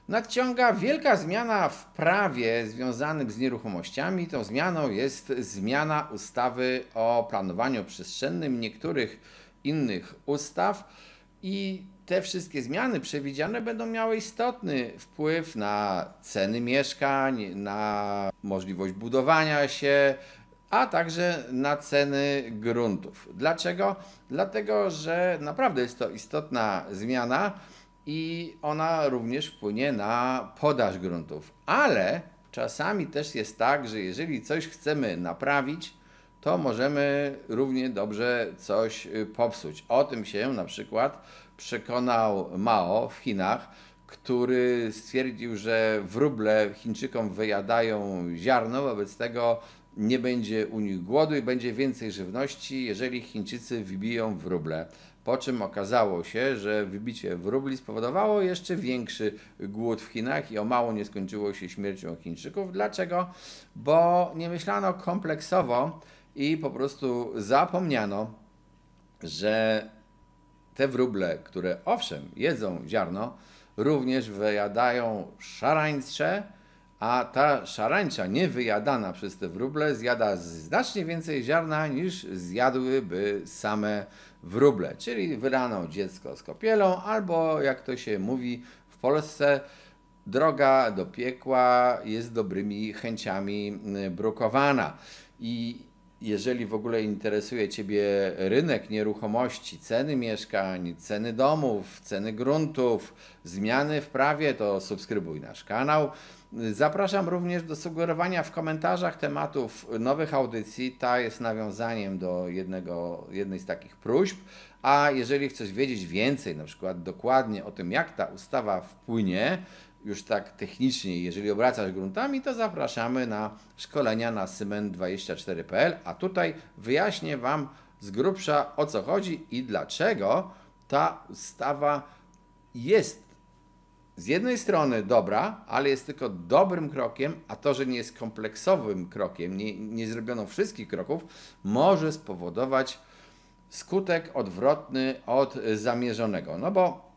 nadciąga wielka zmiana w prawie związanym z nieruchomościami. Tą zmianą jest zmiana ustawy o planowaniu przestrzennym i niektórych innych ustaw. I te wszystkie zmiany przewidziane będą miały istotny wpływ na ceny mieszkań, na możliwość budowania się, a także na ceny gruntów. Dlaczego? Dlatego, że naprawdę jest to istotna zmiana i ona również wpłynie na podaż gruntów. Ale czasami też jest tak, że jeżeli coś chcemy naprawić, to możemy równie dobrze coś popsuć. O tym się na przykład przekonał Mao w Chinach, który stwierdził, że wróble Chińczykom wyjadają ziarno, wobec tego nie będzie u nich głodu i będzie więcej żywności, jeżeli Chińczycy wybiją wróble. Po czym okazało się, że wybicie wróbli spowodowało jeszcze większy głód w Chinach i o mało nie skończyło się śmiercią Chińczyków. Dlaczego? Bo nie myślano kompleksowo i po prostu zapomniano, że te wróble, które owszem jedzą ziarno, również wyjadają szarańcze, a ta szarańcza niewyjadana przez te wróble zjada znacznie więcej ziarna niż zjadłyby same wróble. Czyli wylano dziecko z kąpielą, albo jak to się mówi w Polsce, droga do piekła jest dobrymi chęciami brukowana. I jeżeli w ogóle interesuje Ciebie rynek nieruchomości, ceny mieszkań, ceny domów, ceny gruntów, zmiany w prawie, to subskrybuj nasz kanał. Zapraszam również do sugerowania w komentarzach tematów nowych audycji. Ta jest nawiązaniem do jednej z takich próśb. A jeżeli chcesz wiedzieć więcej, na przykład dokładnie o tym, jak ta ustawa wpłynie, już tak technicznie, jeżeli obracasz gruntami, to zapraszamy na szkolenia na cement24.pl, a tutaj wyjaśnię Wam z grubsza, o co chodzi i dlaczego ta ustawa jest z jednej strony dobra, ale jest tylko dobrym krokiem, a to, że nie jest kompleksowym krokiem, nie zrobiono wszystkich kroków, może spowodować skutek odwrotny od zamierzonego. No bo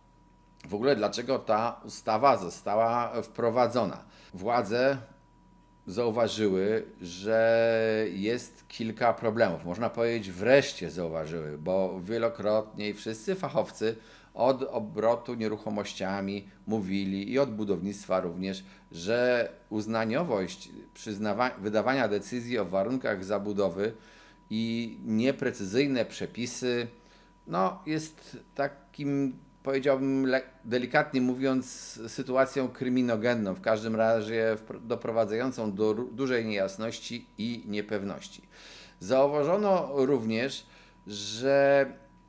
w ogóle dlaczego ta ustawa została wprowadzona? Władze zauważyły, że jest kilka problemów. Można powiedzieć, wreszcie zauważyły, bo wielokrotnie i wszyscy fachowcy od obrotu nieruchomościami mówili i od budownictwa również, że uznaniowość wydawania decyzji o warunkach zabudowy i nieprecyzyjne przepisy jest takim, powiedziałbym delikatnie mówiąc, sytuacją kryminogenną, w każdym razie doprowadzającą do dużej niejasności i niepewności. Zauważono również, że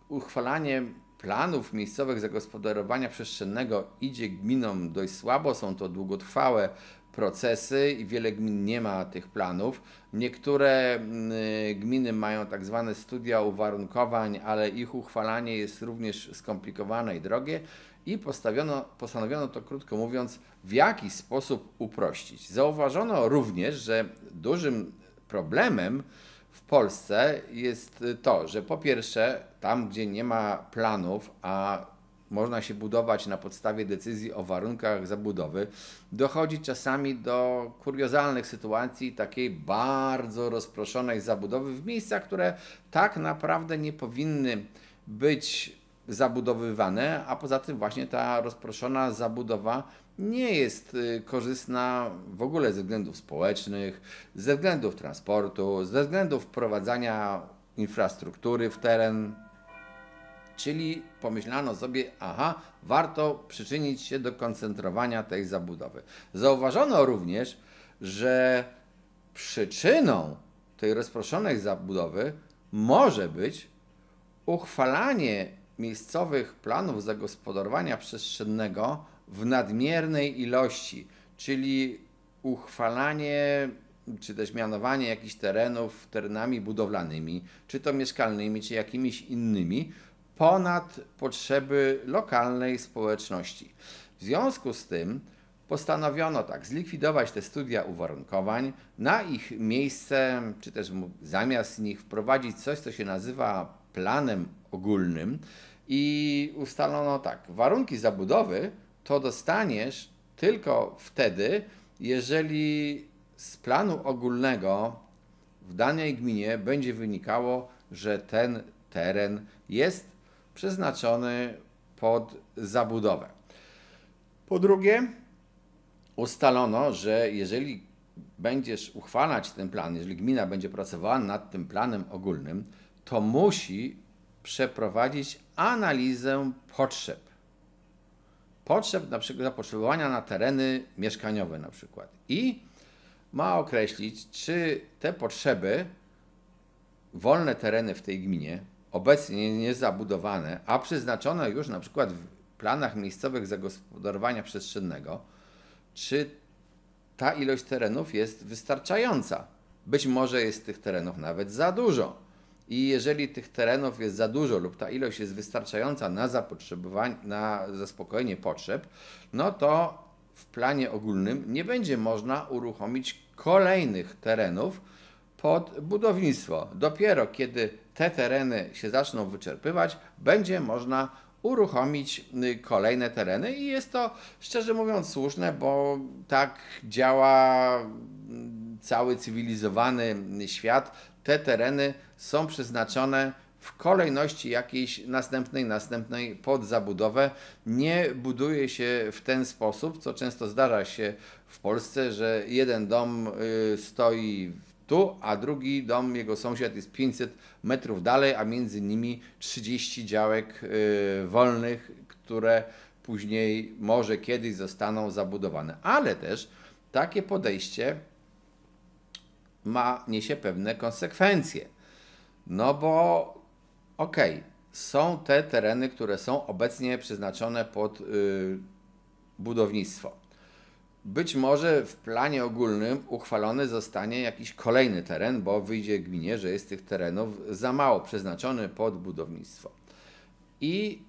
uchwalanie planów miejscowych zagospodarowania przestrzennego idzie gminom dość słabo, są to długotrwałe procesy i wiele gmin nie ma tych planów. Niektóre gminy mają tak zwane studia uwarunkowań, ale ich uchwalanie jest również skomplikowane i drogie i postanowiono to, krótko mówiąc, w jakiś sposób uprościć. Zauważono również, że dużym problemem w Polsce jest to, że po pierwsze tam, gdzie nie ma planów, a można się budować na podstawie decyzji o warunkach zabudowy, dochodzi czasami do kuriozalnych sytuacji, takiej bardzo rozproszonej zabudowy w miejscach, które tak naprawdę nie powinny być zabudowywane, a poza tym właśnie ta rozproszona zabudowa nie jest korzystna w ogóle ze względów społecznych, ze względów transportu, ze względów wprowadzania infrastruktury w teren. Czyli pomyślano sobie, warto przyczynić się do koncentrowania tej zabudowy. Zauważono również, że przyczyną tej rozproszonej zabudowy może być uchwalanie miejscowych planów zagospodarowania przestrzennego w nadmiernej ilości, czyli uchwalanie czy też mianowanie jakichś terenów terenami budowlanymi, czy to mieszkalnymi, czy jakimiś innymi, ponad potrzeby lokalnej społeczności. W związku z tym postanowiono zlikwidować te studia uwarunkowań, na ich miejsce, czy też zamiast nich wprowadzić coś, co się nazywa planem ogólnym i ustalono warunki zabudowy to dostaniesz tylko wtedy, jeżeli z planu ogólnego w danej gminie będzie wynikało, że ten teren jest przeznaczony pod zabudowę. Po drugie, ustalono, że jeżeli będziesz uchwalać ten plan, jeżeli gmina będzie pracowała nad tym planem ogólnym, to musi przeprowadzić analizę potrzeb. Potrzeb, na przykład zapotrzebowania na tereny mieszkaniowe na przykład. I ma określić, czy te potrzeby, wolne tereny w tej gminie, obecnie niezabudowane, a przeznaczone już na przykład w planach miejscowych zagospodarowania przestrzennego, czy ta ilość terenów jest wystarczająca. Być może jest tych terenów nawet za dużo. I jeżeli tych terenów jest za dużo lub ta ilość jest wystarczająca na zapotrzebowanie, na zaspokojenie potrzeb, no to w planie ogólnym nie będzie można uruchomić kolejnych terenów pod budownictwo. Dopiero kiedy te tereny się zaczną wyczerpywać, będzie można uruchomić kolejne tereny i jest to, szczerze mówiąc, słuszne, bo tak działa cały cywilizowany świat. Te tereny są przeznaczone w kolejności jakiejś następnej pod zabudowę. Nie buduje się w ten sposób, co często zdarza się w Polsce, że jeden dom stoi tu, a drugi dom, jego sąsiad jest 500 metrów dalej, a między nimi 30 działek wolnych, które później może kiedyś zostaną zabudowane. Ale też takie podejście niesie pewne konsekwencje. No bo są te tereny, które są obecnie przeznaczone pod budownictwo. Być może w planie ogólnym uchwalony zostanie jakiś kolejny teren, bo wyjdzie gminie, że jest tych terenów za mało przeznaczony pod budownictwo. I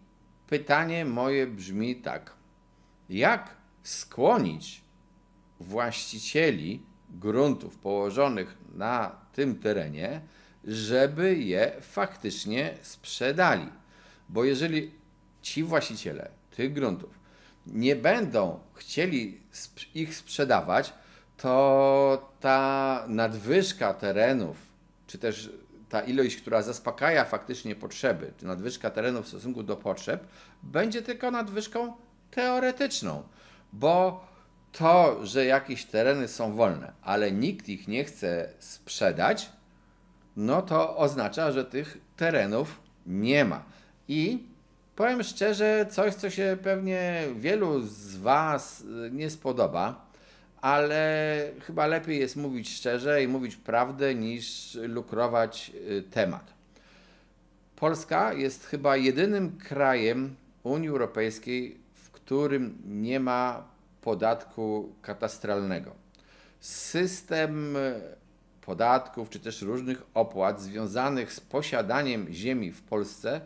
pytanie moje brzmi tak: jak skłonić właścicieli gruntów położonych na tym terenie, żeby je faktycznie sprzedali? Bo jeżeli ci właściciele tych gruntów nie będą chcieli ich sprzedawać, to ta nadwyżka terenów, czy też ta ilość, która zaspokaja faktycznie potrzeby, czy nadwyżka terenów w stosunku do potrzeb, będzie tylko nadwyżką teoretyczną, bo to, że jakieś tereny są wolne, ale nikt ich nie chce sprzedać, no to oznacza, że tych terenów nie ma. I powiem szczerze, coś, co się pewnie wielu z Was nie spodoba, ale chyba lepiej jest mówić szczerze i mówić prawdę, niż lukrować temat. Polska jest chyba jedynym krajem Unii Europejskiej, w którym nie ma podatku katastralnego. System podatków czy też różnych opłat związanych z posiadaniem ziemi w Polsce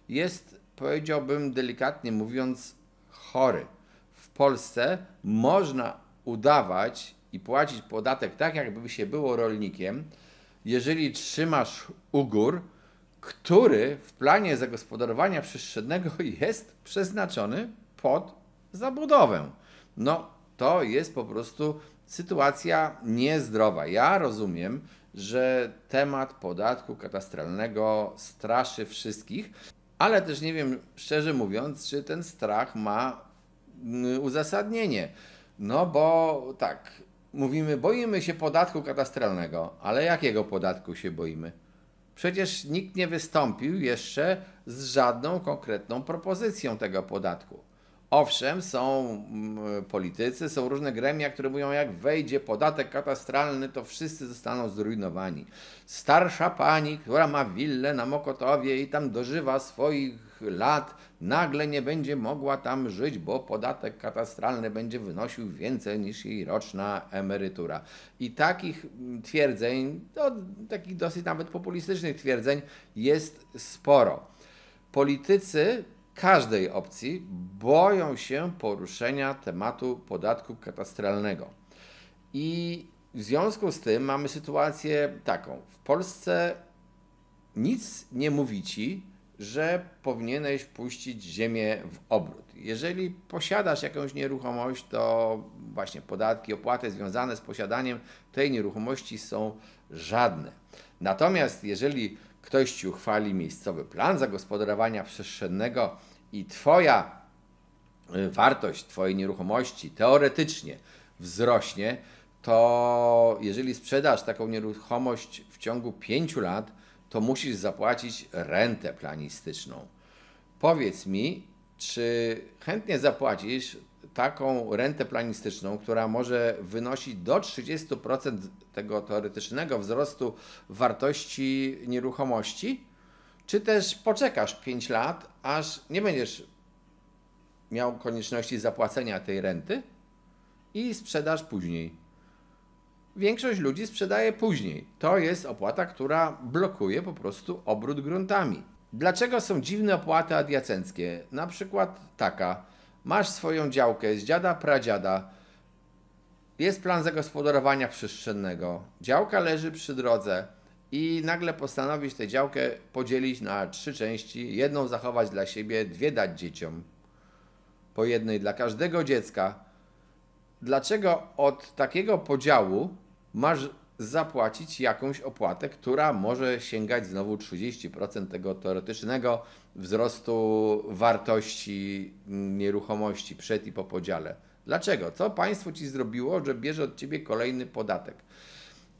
jest, powiedziałbym delikatnie mówiąc, chory. W Polsce można udawać i płacić podatek tak, jakby się było rolnikiem, jeżeli trzymasz ugór, który w planie zagospodarowania przestrzennego jest przeznaczony pod zabudowę. No, to jest po prostu sytuacja niezdrowa. Ja rozumiem, że temat podatku katastralnego straszy wszystkich, ale też nie wiem, szczerze mówiąc, czy ten strach ma uzasadnienie. No bo tak, mówimy, boimy się podatku katastralnego, ale jakiego podatku się boimy? Przecież nikt nie wystąpił jeszcze z żadną konkretną propozycją tego podatku. Owszem, są politycy, są różne gremia, które mówią, jak wejdzie podatek katastralny, to wszyscy zostaną zrujnowani. Starsza pani, która ma willę na Mokotowie i tam dożywa swoich lat, nagle nie będzie mogła tam żyć, bo podatek katastralny będzie wynosił więcej niż jej roczna emerytura. I takich twierdzeń, takich dosyć nawet populistycznych twierdzeń jest sporo. Politycy każdej opcji boją się poruszenia tematu podatku katastralnego. I w związku z tym mamy sytuację taką. W Polsce nic nie mówi ci, że powinieneś puścić ziemię w obrót. Jeżeli posiadasz jakąś nieruchomość, to właśnie podatki, opłaty związane z posiadaniem tej nieruchomości są żadne. Natomiast jeżeli ktoś ci uchwali miejscowy plan zagospodarowania przestrzennego i Twoja wartość Twojej nieruchomości teoretycznie wzrośnie, to jeżeli sprzedasz taką nieruchomość w ciągu 5 lat, to musisz zapłacić rentę planistyczną. Powiedz mi, czy chętnie zapłacisz taką rentę planistyczną, która może wynosić do 30% tego teoretycznego wzrostu wartości nieruchomości, czy też poczekasz 5 lat, aż nie będziesz miał konieczności zapłacenia tej renty i sprzedasz później. Większość ludzi sprzedaje później. To jest opłata, która blokuje po prostu obrót gruntami. Dlaczego są dziwne opłaty adiacenckie? Na przykład taka. Masz swoją działkę z dziada pradziada, jest plan zagospodarowania przestrzennego, działka leży przy drodze i nagle postanowisz tę działkę podzielić na 3 części, jedną zachować dla siebie, 2 dać dzieciom. Po jednej dla każdego dziecka. Dlaczego od takiego podziału masz zapłacić jakąś opłatę, która może sięgać znowu 30% tego teoretycznego wzrostu wartości nieruchomości przed i po podziale? Dlaczego? Co państwo ci zrobiło, że bierze od ciebie kolejny podatek?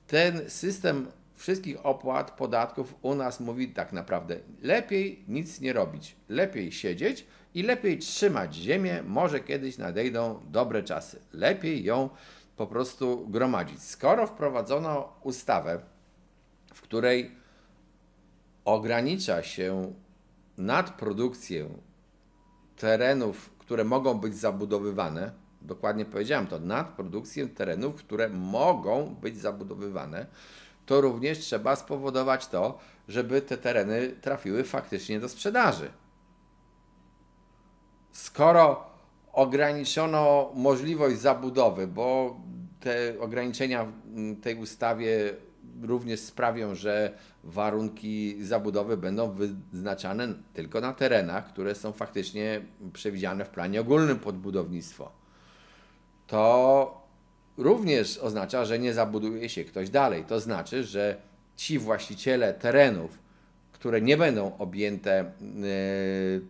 Ten system wszystkich opłat, podatków u nas mówi tak naprawdę: lepiej nic nie robić, lepiej siedzieć i lepiej trzymać ziemię, może kiedyś nadejdą dobre czasy. Lepiej ją po prostu gromadzić. Skoro wprowadzono ustawę, w której ogranicza się nadprodukcję terenów, które mogą być zabudowywane, dokładnie powiedziałem to, nadprodukcję terenów, które mogą być zabudowywane, to również trzeba spowodować to, żeby te tereny trafiły faktycznie do sprzedaży. Skoro ograniczono możliwość zabudowy, bo te ograniczenia w tej ustawie również sprawią, że warunki zabudowy będą wyznaczane tylko na terenach, które są faktycznie przewidziane w planie ogólnym pod budownictwo, to również oznacza, że nie zabuduje się ktoś dalej. To znaczy, że ci właściciele terenów, które nie będą objęte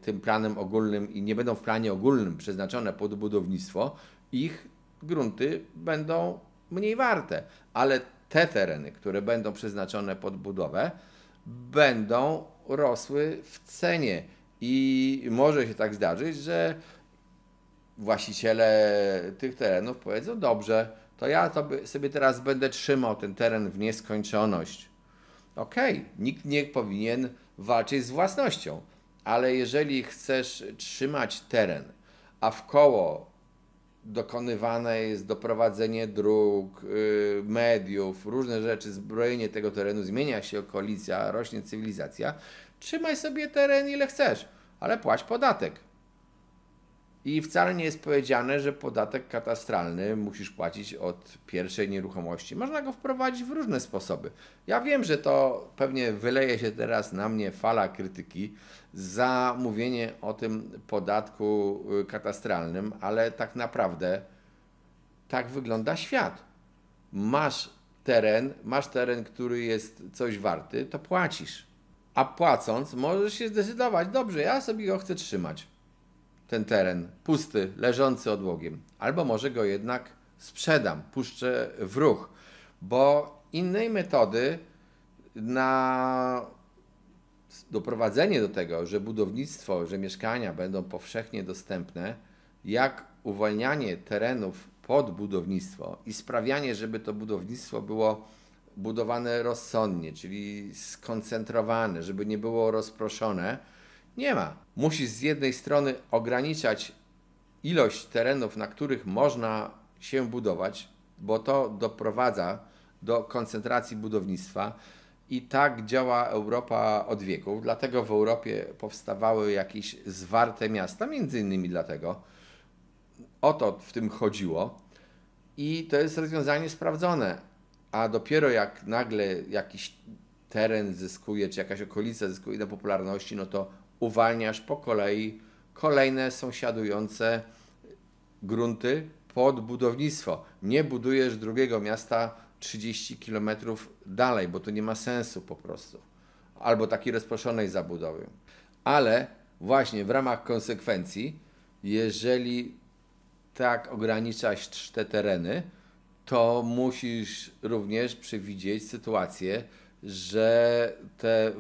tym planem ogólnym i nie będą w planie ogólnym przeznaczone pod budownictwo, ich grunty będą mniej warte, ale te tereny, które będą przeznaczone pod budowę, będą rosły w cenie i może się tak zdarzyć, że właściciele tych terenów powiedzą: dobrze, to ja sobie teraz będę trzymał ten teren w nieskończoność. Okej, nikt nie powinien walczyć z własnością, ale jeżeli chcesz trzymać teren, a wkoło dokonywane jest doprowadzenie dróg, mediów, różne rzeczy, zbrojenie tego terenu, zmienia się okolica, rośnie cywilizacja, trzymaj sobie teren ile chcesz, ale płać podatek. I wcale nie jest powiedziane, że podatek katastralny musisz płacić od pierwszej nieruchomości. Można go wprowadzić w różne sposoby. Ja wiem, że to pewnie wyleje się teraz na mnie fala krytyki za mówienie o tym podatku katastralnym, ale tak naprawdę tak wygląda świat. Masz teren, który jest coś warty, to płacisz. A płacąc możesz się zdecydować: dobrze, ja sobie go chcę trzymać, ten teren pusty, leżący odłogiem, albo może go jednak sprzedam, puszczę w ruch, bo innej metody na doprowadzenie do tego, że budownictwo, że mieszkania będą powszechnie dostępne, jak uwalnianie terenów pod budownictwo i sprawianie, żeby to budownictwo było budowane rozsądnie, czyli skoncentrowane, żeby nie było rozproszone, nie ma. Musisz z jednej strony ograniczać ilość terenów, na których można się budować, bo to doprowadza do koncentracji budownictwa i tak działa Europa od wieków. Dlatego w Europie powstawały jakieś zwarte miasta, między innymi dlatego. O to w tym chodziło i to jest rozwiązanie sprawdzone. A dopiero jak nagle jakiś teren zyskuje, czy jakaś okolica zyskuje na popularności, no to uwalniasz po kolei kolejne sąsiadujące grunty pod budownictwo. Nie budujesz drugiego miasta 30 km dalej, bo to nie ma sensu po prostu. Albo takiej rozproszonej zabudowy. Ale właśnie w ramach konsekwencji, jeżeli tak ograniczać te tereny, to musisz również przewidzieć sytuację, że te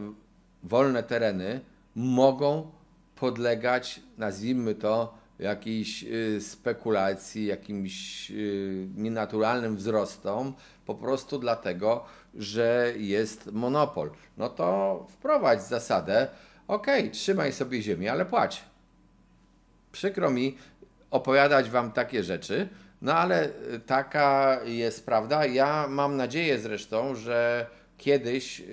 wolne tereny mogą podlegać, nazwijmy to, jakiejś spekulacji, jakimś nienaturalnym wzrostom, po prostu dlatego, że jest monopol. No to wprowadź zasadę, trzymaj sobie ziemię, ale płać. Przykro mi opowiadać Wam takie rzeczy, no ale taka jest prawda. Ja mam nadzieję zresztą, że kiedyś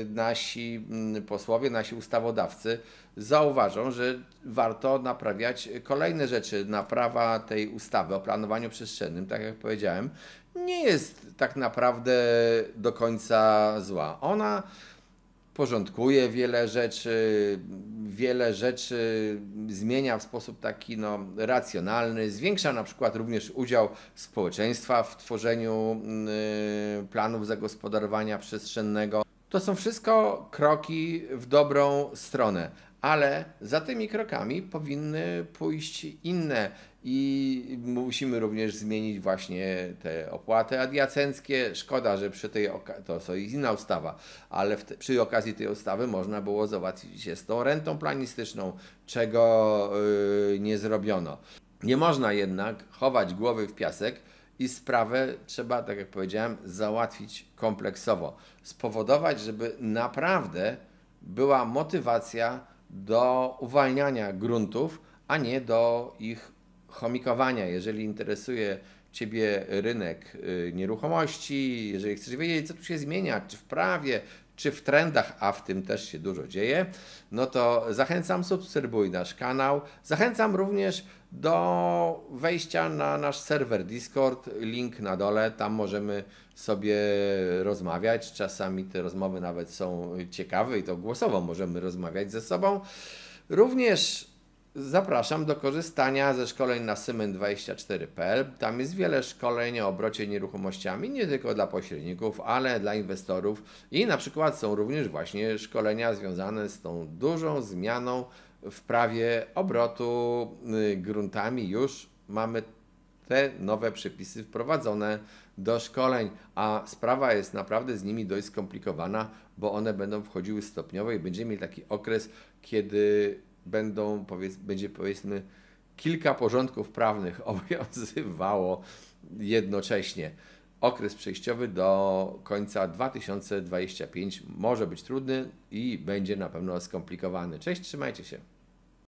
nasi posłowie, nasi ustawodawcy zauważą, że warto naprawiać kolejne rzeczy. Naprawa tej ustawy o planowaniu przestrzennym, tak jak powiedziałem, nie jest tak naprawdę do końca zła. Ona porządkuje wiele rzeczy zmienia w sposób taki racjonalny, zwiększa na przykład również udział społeczeństwa w tworzeniu planów zagospodarowania przestrzennego. To są wszystko kroki w dobrą stronę, ale za tymi krokami powinny pójść inne i musimy również zmienić właśnie te opłaty adiacenckie. Szkoda, że przy tej to jest inna ustawa, ale przy okazji tej ustawy można było załatwić się z tą rentą planistyczną, czego nie zrobiono. Nie można jednak chować głowy w piasek i sprawę trzeba, tak jak powiedziałem, załatwić kompleksowo. Spowodować, żeby naprawdę była motywacja do uwalniania gruntów, a nie do ich chomikowania. Jeżeli interesuje Ciebie rynek nieruchomości, jeżeli chcesz wiedzieć, co tu się zmienia, czy w prawie, czy w trendach, a w tym też się dużo dzieje, no to zachęcam, subskrybuj nasz kanał. Zachęcam również do wejścia na nasz serwer Discord, link na dole, tam możemy sobie rozmawiać. Czasami te rozmowy nawet są ciekawe i to głosowo możemy rozmawiać ze sobą. Również zapraszam do korzystania ze szkoleń na Symen24.pl. Tam jest wiele szkoleń o obrocie nieruchomościami, nie tylko dla pośredników, ale dla inwestorów i na przykład są również właśnie szkolenia związane z tą dużą zmianą w prawie obrotu gruntami. Już mamy te nowe przepisy wprowadzone do szkoleń, a sprawa jest naprawdę z nimi dość skomplikowana, bo one będą wchodziły stopniowo i będziemy mieli taki okres, kiedy będzie powiedzmy kilka porządków prawnych obowiązywało jednocześnie. Okres przejściowy do końca 2025 może być trudny i będzie na pewno skomplikowany. Cześć, trzymajcie się.